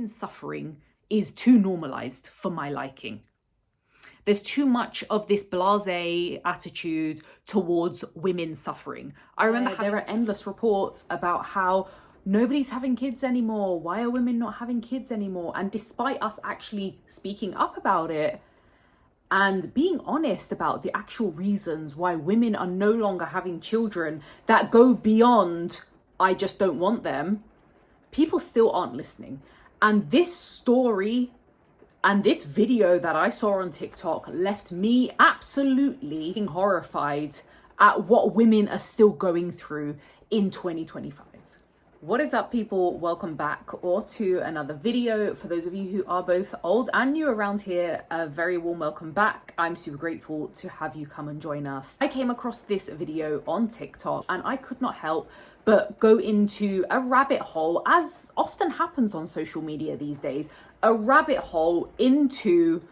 women's suffering is too normalized for my liking. There's too much of this blasé attitude towards women suffering. I remember there are endless reports about how nobody's having kids anymore. Why are women not having kids anymore? And despite us actually speaking up about it and being honest about the actual reasons why women are no longer having children that go beyond, I just don't want them, people still aren't listening. And this story and this video that I saw on TikTok left me absolutely horrified at what women are still going through in 2025. What is up, people? Welcome back or to another video. For those of you who are both old and new around here, a very warm welcome back. I'm super grateful to have you come and join us. I came across this video on TikTok and I could not help but go into a rabbit hole, as often happens on social media these days, a rabbit hole into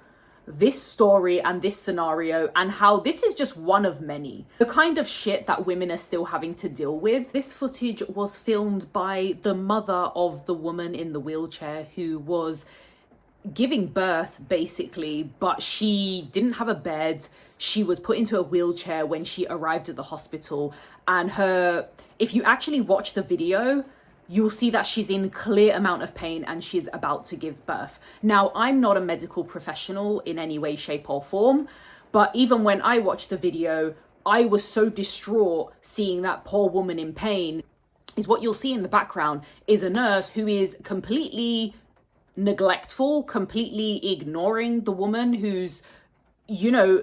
this story and this scenario and how this is just one of many. The kind of shit that women are still having to deal with. This footage was filmed by the mother of the woman in the wheelchair who was giving birth basically, but she didn't have a bed. She was put into a wheelchair when she arrived at the hospital, and if you actually watch the video, you'll see that she's in clear amount of pain and she's about to give birth. Now, I'm not a medical professional in any way, shape or form, but even when I watched the video, I was so distraught seeing that poor woman in pain. Is what you'll see in the background is a nurse who is completely neglectful, completely ignoring the woman who's,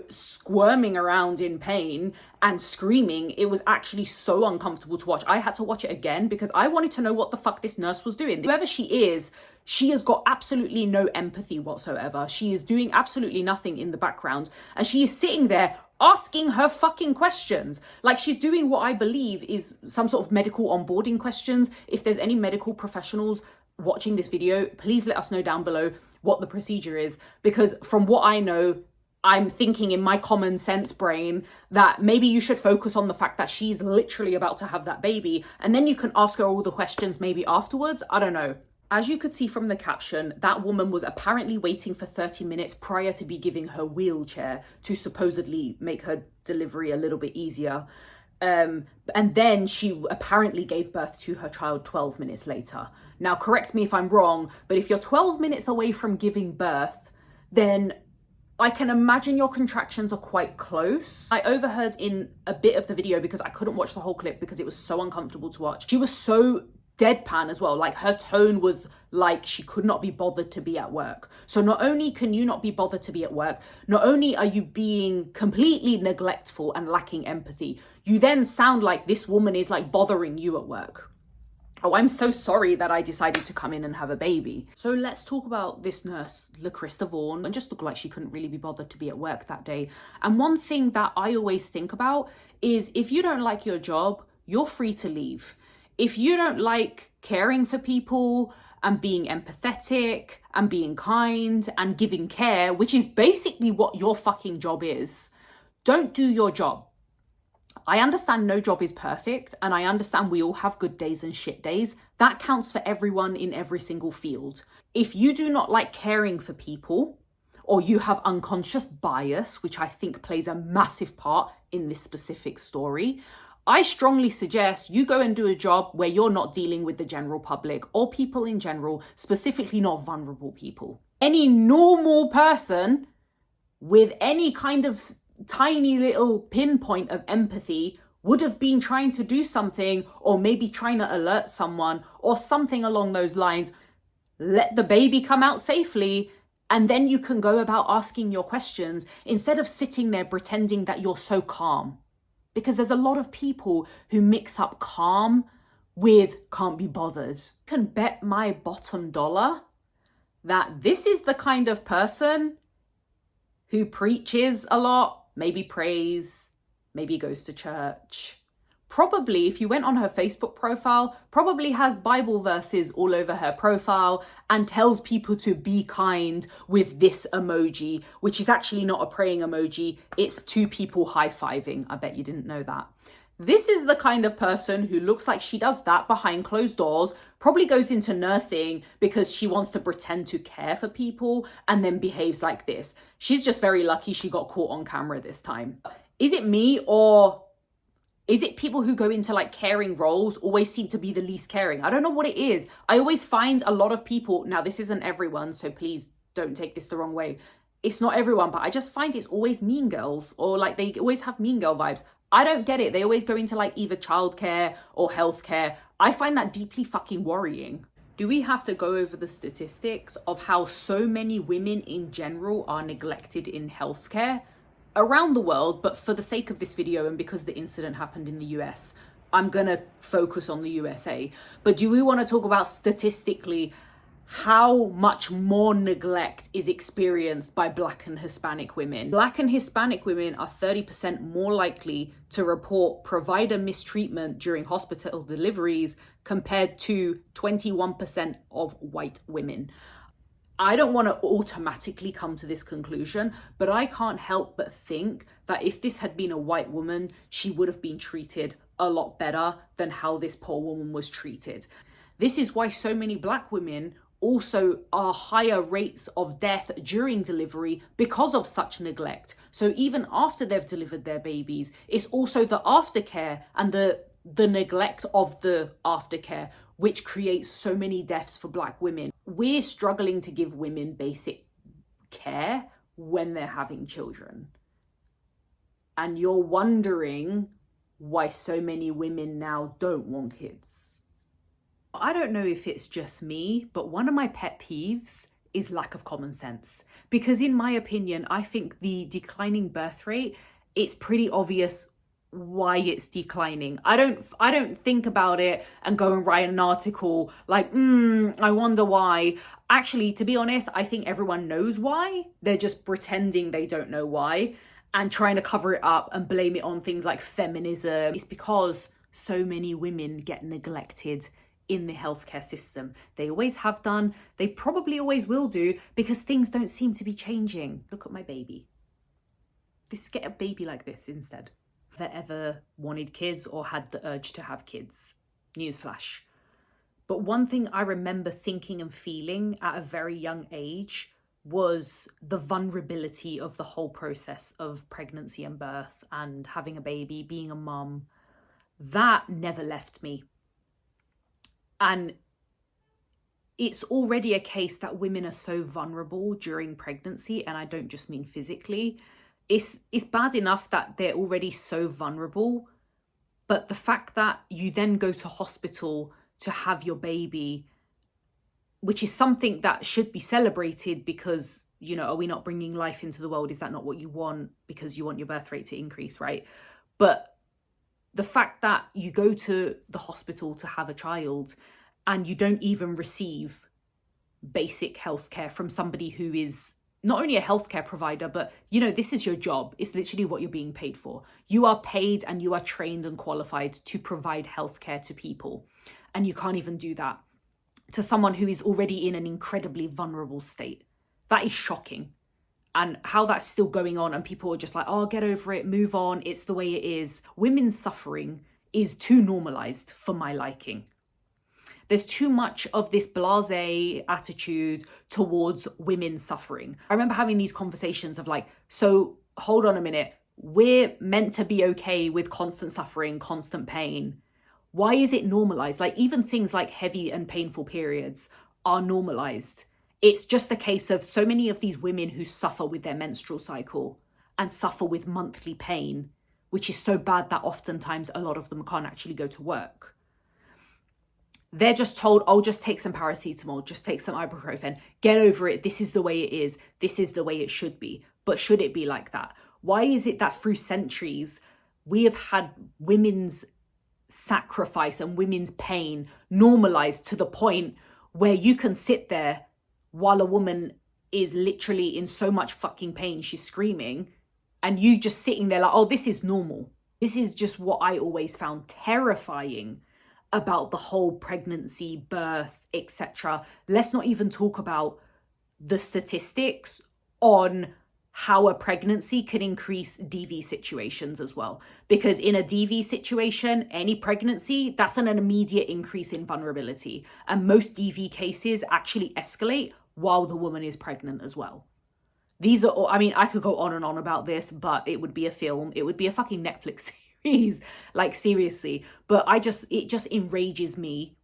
squirming around in pain and screaming. It was actually so uncomfortable to watch. I had to watch it again because I wanted to know what the fuck this nurse was doing. Whoever she is, she has got absolutely no empathy whatsoever. She is doing absolutely nothing in the background, and she is sitting there asking her fucking questions. Like, she's doing what I believe is some sort of medical onboarding questions. If there's any medical professionals watching this video, please let us know down below what the procedure is, because from what I know, I'm thinking in my common sense brain that maybe you should focus on the fact that she's literally about to have that baby, and then you can ask her all the questions maybe afterwards. I don't know. As you could see from the caption, that woman was apparently waiting for 30 minutes prior to be giving her wheelchair to supposedly make her delivery a little bit easier. And then she apparently gave birth to her child 12 minutes later. Now, correct me if I'm wrong, but if you're 12 minutes away from giving birth, then I can imagine your contractions are quite close. I overheard in a bit of the video, because I couldn't watch the whole clip because it was so uncomfortable to watch. She was so deadpan as well. Like, her tone was like she could not be bothered to be at work. So not only can you not be bothered to be at work, not only are you being completely neglectful and lacking empathy, you then sound like this woman is like bothering you at work. Oh, I'm so sorry that I decided to come in and have a baby. So let's talk about this nurse, LaCrista Vaughan, and just looked like she couldn't really be bothered to be at work that day. And one thing that I always think about is, if you don't like your job, you're free to leave. If you don't like caring for people and being empathetic and being kind and giving care, which is basically what your fucking job is, don't do your job. I understand no job is perfect, and I understand we all have good days and shit days. That counts for everyone in every single field. If you do not like caring for people, or you have unconscious bias, which I think plays a massive part in this specific story, I strongly suggest you go and do a job where you're not dealing with the general public or people in general, specifically not vulnerable people. Any normal person with any kind of tiny little pinpoint of empathy would have been trying to do something, or maybe trying to alert someone or something along those lines. Let the baby come out safely, and then you can go about asking your questions instead of sitting there pretending that you're so calm. Because there's a lot of people who mix up calm with can't be bothered. You can bet my bottom dollar that this is the kind of person who preaches a lot, maybe prays, maybe goes to church. Probably, if you went on her Facebook profile, probably has Bible verses all over her profile and tells people to be kind with this emoji, which is actually not a praying emoji. It's two people high-fiving. I bet you didn't know that. This is the kind of person who looks like she does that behind closed doors, probably goes into nursing because she wants to pretend to care for people and then behaves like this. She's just very lucky she got caught on camera this time. Is it me, or is it people who go into like caring roles always seem to be the least caring? I don't know what it is. I always find a lot of people, now this isn't everyone, so please don't take this the wrong way. It's not everyone, but I just find it's always mean girls, or like they always have mean girl vibes. I don't get it. They always go into like either childcare or healthcare. I find that deeply fucking worrying. Do we have to go over the statistics of how so many women in general are neglected in healthcare around the world? But for the sake of this video and because the incident happened in the US, I'm gonna focus on the USA. But do we want to talk about statistically how much more neglect is experienced by Black and Hispanic women? Black and Hispanic women are 30% more likely to report provider mistreatment during hospital deliveries compared to 21% of white women. I don't want to automatically come to this conclusion, but I can't help but think that if this had been a white woman, she would have been treated a lot better than how this poor woman was treated. This is why so many Black women also are higher rates of death during delivery because of such neglect. So even after they've delivered their babies, it's also the aftercare and the neglect of the aftercare which creates so many deaths for Black women. We're struggling to give women basic care when they're having children. And you're wondering why so many women now don't want kids. I don't know if it's just me, but one of my pet peeves is lack of common sense. Because in my opinion, I think the declining birth rate, it's pretty obvious why it's declining. I don't think about it and go and write an article like, I wonder why. Actually, to be honest, I think everyone knows why. They're just pretending they don't know why and trying to cover it up and blame it on things like feminism. It's because so many women get neglected in the healthcare system. They always have done. They probably always will do because things don't seem to be changing. Look at my baby. Get a baby like this instead. Have ever wanted kids or had the urge to have kids? Newsflash. But one thing I remember thinking and feeling at a very young age was the vulnerability of the whole process of pregnancy and birth and having a baby, being a mum. That never left me. And it's already a case that women are so vulnerable during pregnancy, and I don't just mean physically. It's bad enough that they're already so vulnerable, but the fact that you then go to hospital to have your baby, which is something that should be celebrated because, you know, are we not bringing life into the world? Is that not what you want because you want your birth rate to increase, right? But the fact that you go to the hospital to have a child and you don't even receive basic healthcare from somebody who is not only a healthcare provider, but, you know, this is your job. It's literally what you're being paid for. You are paid and you are trained and qualified to provide healthcare to people. And you can't even do that to someone who is already in an incredibly vulnerable state. That is shocking. And how that's still going on and people are just like, oh, get over it, move on, it's the way it is. Women's suffering is too normalized for my liking. There's too much of this blasé attitude towards women suffering. I remember having these conversations of like, so hold on a minute, we're meant to be okay with constant suffering, constant pain. Why is it normalized? Like even things like heavy and painful periods are normalized. It's just a case of so many of these women who suffer with their menstrual cycle and suffer with monthly pain, which is so bad that oftentimes a lot of them can't actually go to work. They're just told, oh, just take some paracetamol, just take some ibuprofen, get over it. This is the way it is. This is the way it should be. But should it be like that? Why is it that through centuries, we have had women's sacrifice and women's pain normalized to the point where you can sit there while a woman is literally in so much fucking pain, she's screaming, and you just sitting there like, oh, this is normal. This is just what I always found terrifying about the whole pregnancy, birth, etc. Let's not even talk about the statistics on how a pregnancy can increase DV situations as well. Because in a DV situation, any pregnancy, that's an immediate increase in vulnerability. And most DV cases actually escalate while the woman is pregnant as well. These are all, I mean, I could go on and on about this, but it would be a film. It would be a fucking Netflix series, like seriously. But it just enrages me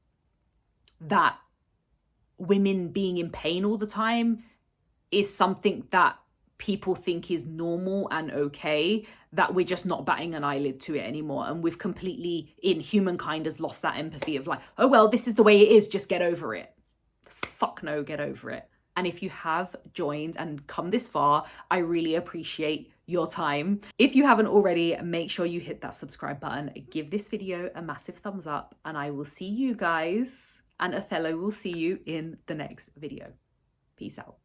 that women being in pain all the time is something that people think is normal and okay, that we're just not batting an eyelid to it anymore. And we've completely, in humankind, has lost that empathy of like, oh, well, this is the way it is, just get over it. Fuck no, get over it. And if you have joined and come this far, I really appreciate your time. If you haven't already, make sure you hit that subscribe button, give this video a massive thumbs up, and I will see you guys, and Othello will see you in the next video. Peace out.